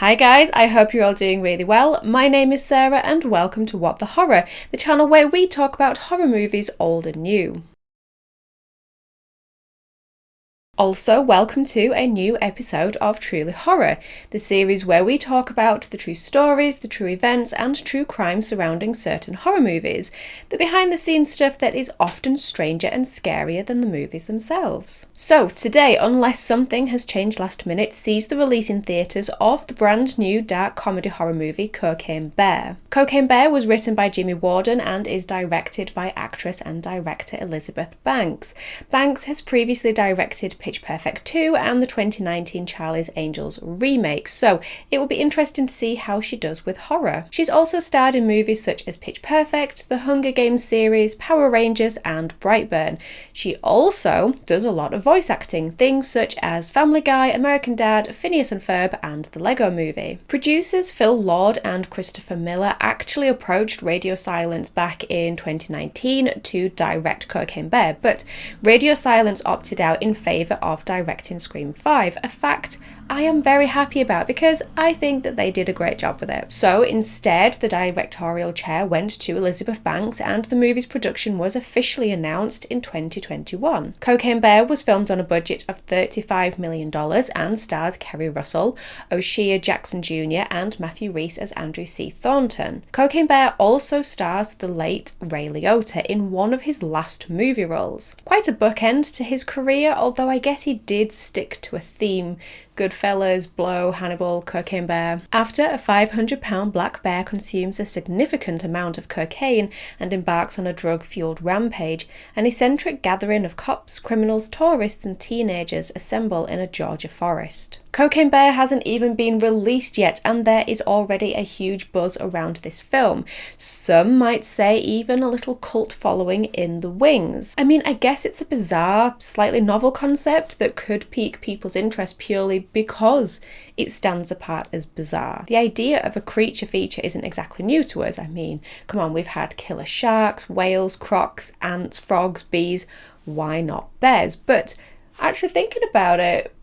Hi guys, I hope you're all doing really well. My name is Sarah and welcome to What the Horror, the channel where we talk about horror movies old and new. Also, welcome to a new episode of Truly Horror, the series where we talk about the true stories, the true events, and true crime surrounding certain horror movies, the behind-the-scenes stuff that is often stranger and scarier than the movies themselves. So, today, unless something has changed last minute, sees the release in theatres of the brand new dark comedy horror movie Cocaine Bear. Cocaine Bear was written by Jimmy Warden and is directed by actress and director Elizabeth Banks. Banks has previously directed Pitch Perfect 2 and the 2019 Charlie's Angels remake, so it will be interesting to see how she does with horror. She's also starred in movies such as Pitch Perfect, the Hunger Games series, Power Rangers and Brightburn. She also does a lot of voice acting, things such as Family Guy, American Dad, Phineas and Ferb and the Lego Movie. Producers Phil Lord and Christopher Miller actually approached Radio Silence back in 2019 to direct Cocaine Bear, but Radio Silence opted out in favour of directing Scream 5, a fact I am very happy about because I think that they did a great job with it. So instead, the directorial chair went to Elizabeth Banks and the movie's production was officially announced in 2021. Cocaine Bear was filmed on a budget of $35 million and stars Kerry Russell, O'Shea Jackson Jr. and Matthew Rhys as Andrew C. Thornton. Cocaine Bear also stars the late Ray Liotta in one of his last movie roles. Quite a bookend to his career, although I guess he did stick to a theme. Goodfellas, Blow, Hannibal, Cocaine Bear. After a 500-pound black bear consumes a significant amount of cocaine and embarks on a drug-fueled rampage, an eccentric gathering of cops, criminals, tourists and teenagers assemble in a Georgia forest. Cocaine Bear hasn't even been released yet and there is already a huge buzz around this film. Some might say even a little cult following in the wings. I mean, I guess it's a bizarre, slightly novel concept that could pique people's interest purely because it stands apart as bizarre. The idea of a creature feature isn't exactly new to us. I mean, come on, we've had killer sharks, whales, crocs, ants, frogs, bees. Why not bears? But actually thinking about it,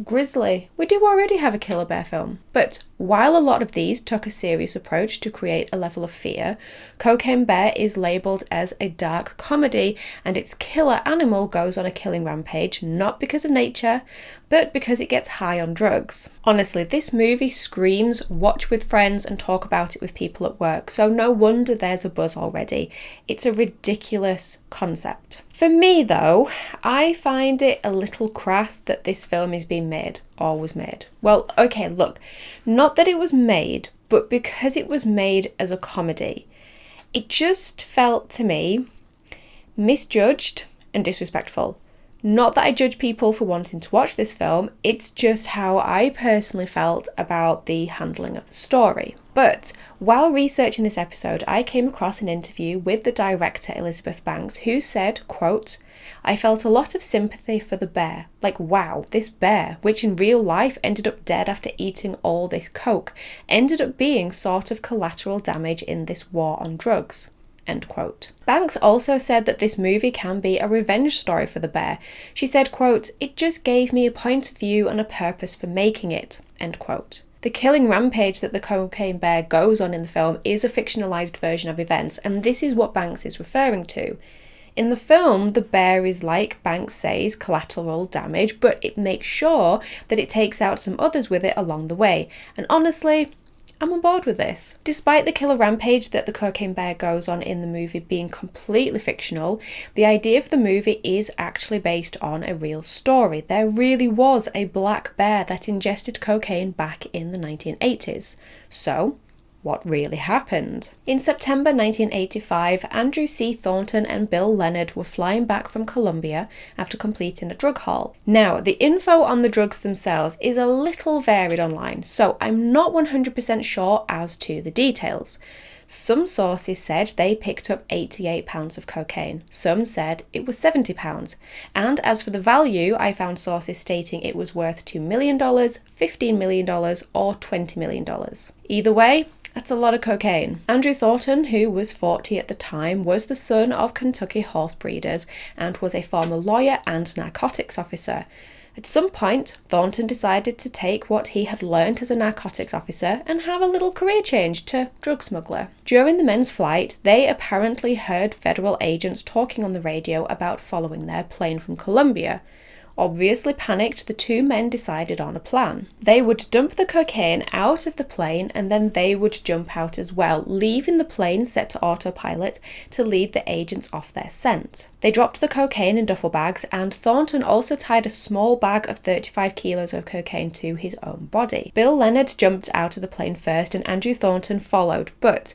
Grizzly. We do already have a killer bear film. But while a lot of these took a serious approach to create a level of fear, Cocaine Bear is labelled as a dark comedy and its killer animal goes on a killing rampage not because of nature, but because it gets high on drugs. Honestly, this movie screams watch with friends and talk about it with people at work, so no wonder there's a buzz already. It's a ridiculous concept. For me though, I find it a little crass that this film is being made, or was made. Well, okay, look, not that it was made, but because it was made as a comedy. It just felt to me misjudged and disrespectful. Not that I judge people for wanting to watch this film, it's just how I personally felt about the handling of the story. But while researching this episode, I came across an interview with the director Elizabeth Banks who said, quote, "I felt a lot of sympathy for the bear. Like, wow, this bear, which in real life ended up dead after eating all this coke, ended up being sort of collateral damage in this war on drugs." End quote. Banks also said that this movie can be a revenge story for the bear. She said, quote, "It just gave me a point of view and a purpose for making it." End quote. The killing rampage that the Cocaine Bear goes on in the film is a fictionalised version of events, and this is what Banks is referring to. In the film, the bear is, like Banks says, collateral damage, but it makes sure that it takes out some others with it along the way. And honestly, I'm on board with this. Despite the killer rampage that the Cocaine Bear goes on in the movie being completely fictional, the idea of the movie is actually based on a real story. There really was a black bear that ingested cocaine back in the 1980s. So, what really happened? In September 1985, Andrew C. Thornton and Bill Leonard were flying back from Colombia after completing a drug haul. Now, the info on the drugs themselves is a little varied online, so I'm not 100% sure as to the details. Some sources said they picked up 88 pounds of cocaine. Some said it was 70 pounds. And as for the value, I found sources stating it was worth $2 million, $15 million, or $20 million. Either way, that's a lot of cocaine. Andrew Thornton, who was 40 at the time, was the son of Kentucky horse breeders and was a former lawyer and narcotics officer. At some point, Thornton decided to take what he had learnt as a narcotics officer and have a little career change to drug smuggler. During the men's flight, they apparently heard federal agents talking on the radio about following their plane from Colombia. Obviously panicked, the two men decided on a plan. They would dump the cocaine out of the plane and then they would jump out as well, leaving the plane set to autopilot to lead the agents off their scent. They dropped the cocaine in duffel bags, and Thornton also tied a small bag of 35 kilos of cocaine to his own body. Bill Leonard jumped out of the plane first and Andrew Thornton followed, but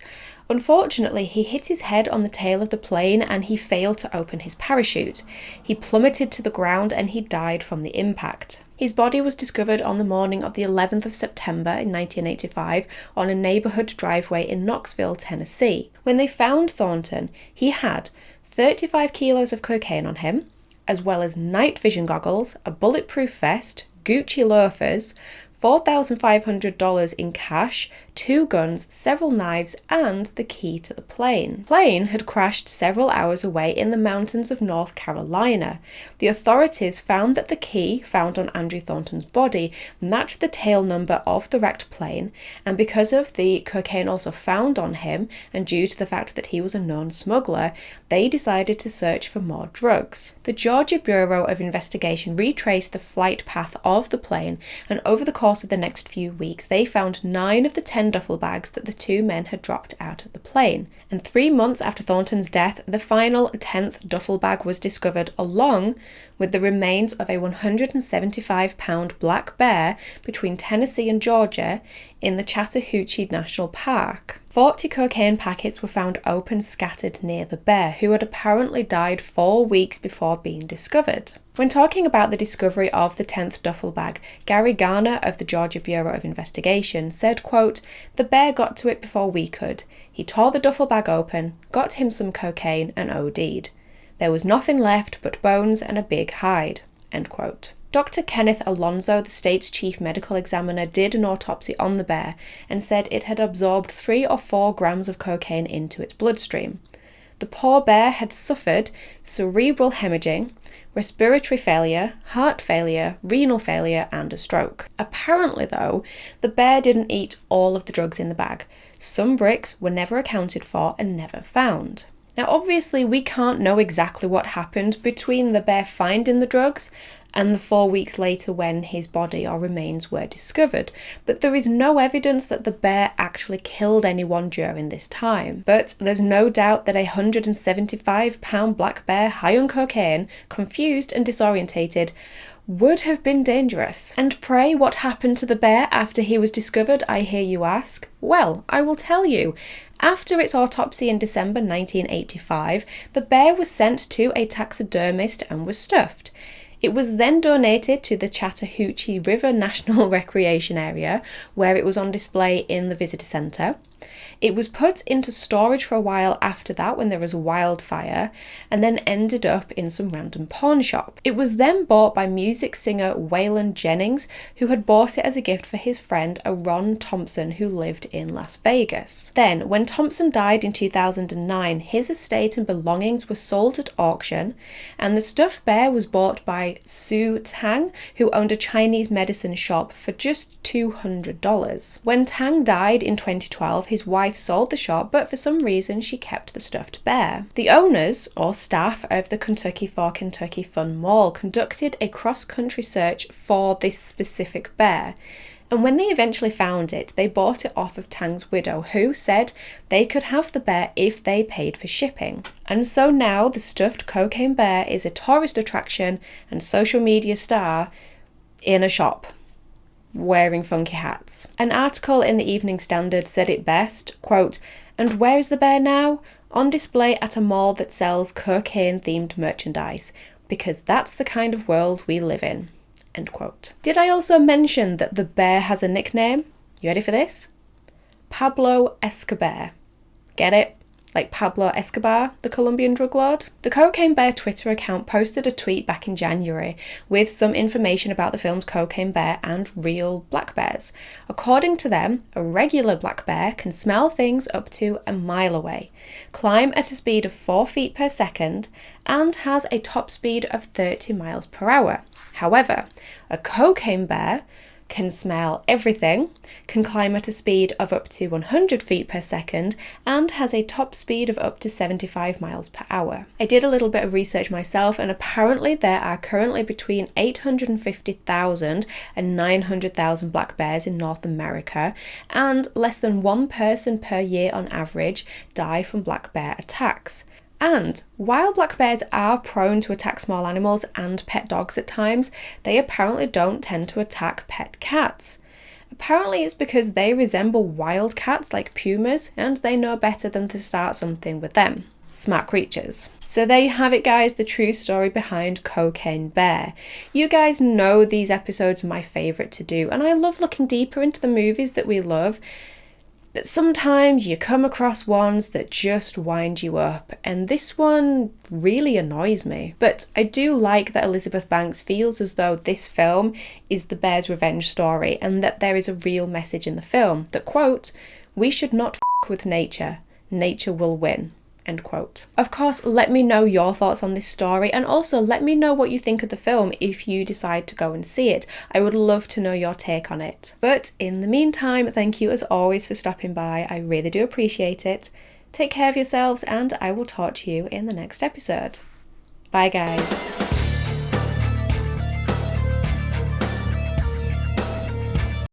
unfortunately, he hit his head on the tail of the plane and he failed to open his parachute. He plummeted to the ground and he died from the impact. His body was discovered on the morning of the 11th of September in 1985 on a neighborhood driveway in Knoxville, Tennessee. When they found Thornton, he had 35 kilos of cocaine on him, as well as night vision goggles, a bulletproof vest, Gucci loafers, $4,500 in cash, 2 guns, several knives, and the key to the plane. The plane had crashed several hours away in the mountains of North Carolina. The authorities found that the key found on Andrew Thornton's body matched the tail number of the wrecked plane, and because of the cocaine also found on him, and due to the fact that he was a known smuggler, they decided to search for more drugs. The Georgia Bureau of Investigation retraced the flight path of the plane, and over the course of the next few weeks, they found 9 of the 10 duffel bags that the two men had dropped out of the plane. And 3 months after Thornton's death, the final 10th duffel bag was discovered along with the remains of a 175-pound black bear between Tennessee and Georgia in the Chattahoochee National Park. 40 cocaine packets were found open scattered near the bear, who had apparently died 4 weeks before being discovered. When talking about the discovery of the 10th duffel bag, Gary Garner of the Georgia Bureau of Investigation said, quote, "The bear got to it before we could. He tore the duffel bag open, got him some cocaine and OD'd. There was nothing left but bones and a big hide." End quote. Dr. Kenneth Alonzo, the state's chief medical examiner, did an autopsy on the bear and said it had absorbed 3 or 4 grams of cocaine into its bloodstream. The poor bear had suffered cerebral hemorrhaging, respiratory failure, heart failure, renal failure, and a stroke. Apparently, though, the bear didn't eat all of the drugs in the bag. Some bricks were never accounted for and never found. Now, obviously, we can't know exactly what happened between the bear finding the drugs and the 4 weeks later when his body or remains were discovered, but there is no evidence that the bear actually killed anyone during this time. But there's no doubt that a 175-pound black bear high on cocaine, confused and disorientated, would have been dangerous. And pray, what happened to the bear after he was discovered, I hear you ask? Well, I will tell you. After its autopsy in December 1985, the bear was sent to a taxidermist and was stuffed. It was then donated to the Chattahoochee River National Recreation Area, where it was on display in the visitor centre. It was put into storage for a while after that when there was a wildfire, and then ended up in some random pawn shop. It was then bought by music singer Waylon Jennings, who had bought it as a gift for his friend Ron Thompson, who lived in Las Vegas. Then, when Thompson died in 2009, his estate and belongings were sold at auction, and the stuffed bear was bought by Sue Tang, who owned a Chinese medicine shop, for just $200. When Tang died in 2012, his wife sold the shop, but for some reason she kept the stuffed bear. The owners, or staff, of the Kentucky for Kentucky Fun Mall conducted a cross-country search for this specific bear, and when they eventually found it, they bought it off of Tang's widow, who said they could have the bear if they paid for shipping. And so now the stuffed cocaine bear is a tourist attraction and social media star in a shop, wearing funky hats. An article in the Evening Standard said it best, quote, "And where is the bear now? On display at a mall that sells cocaine-themed merchandise, because that's the kind of world we live in." End quote. Did I also mention that the bear has a nickname? You ready for this? Pablo Escobar. Get it? like Pablo Escobar, the Colombian drug lord. The Cocaine Bear Twitter account posted a tweet back in January with some information about the filmed Cocaine Bear and real black bears. According to them, a regular black bear can smell things up to a mile away, climb at a speed of 4 feet per second, and has a top speed of 30 miles per hour. However, a cocaine bear can smell everything, can climb at a speed of up to 100 feet per second, and has a top speed of up to 75 miles per hour. I did a little bit of research myself, and apparently there are currently between 850,000 and 900,000 black bears in North America, and less than one person per year on average die from black bear attacks. And while black bears are prone to attack small animals and pet dogs at times, they apparently don't tend to attack pet cats. Apparently it's because they resemble wild cats like pumas, and they know better than to start something with them. Smart creatures. So there you have it, guys, the true story behind Cocaine Bear. You guys know these episodes are my favourite to do, and I love looking deeper into the movies that we love. But sometimes you come across ones that just wind you up, and this one really annoys me. But I do like that Elizabeth Banks feels as though this film is the bear's revenge story, and that there is a real message in the film that, quote, "We should not f*** with nature. Nature will win." End quote. Of course, let me know your thoughts on this story, and also let me know what you think of the film if you decide to go and see it. I would love to know your take on it. But in the meantime, thank you as always for stopping by. I really do appreciate it. Take care of yourselves, and I will talk to you in the next episode. Bye, guys.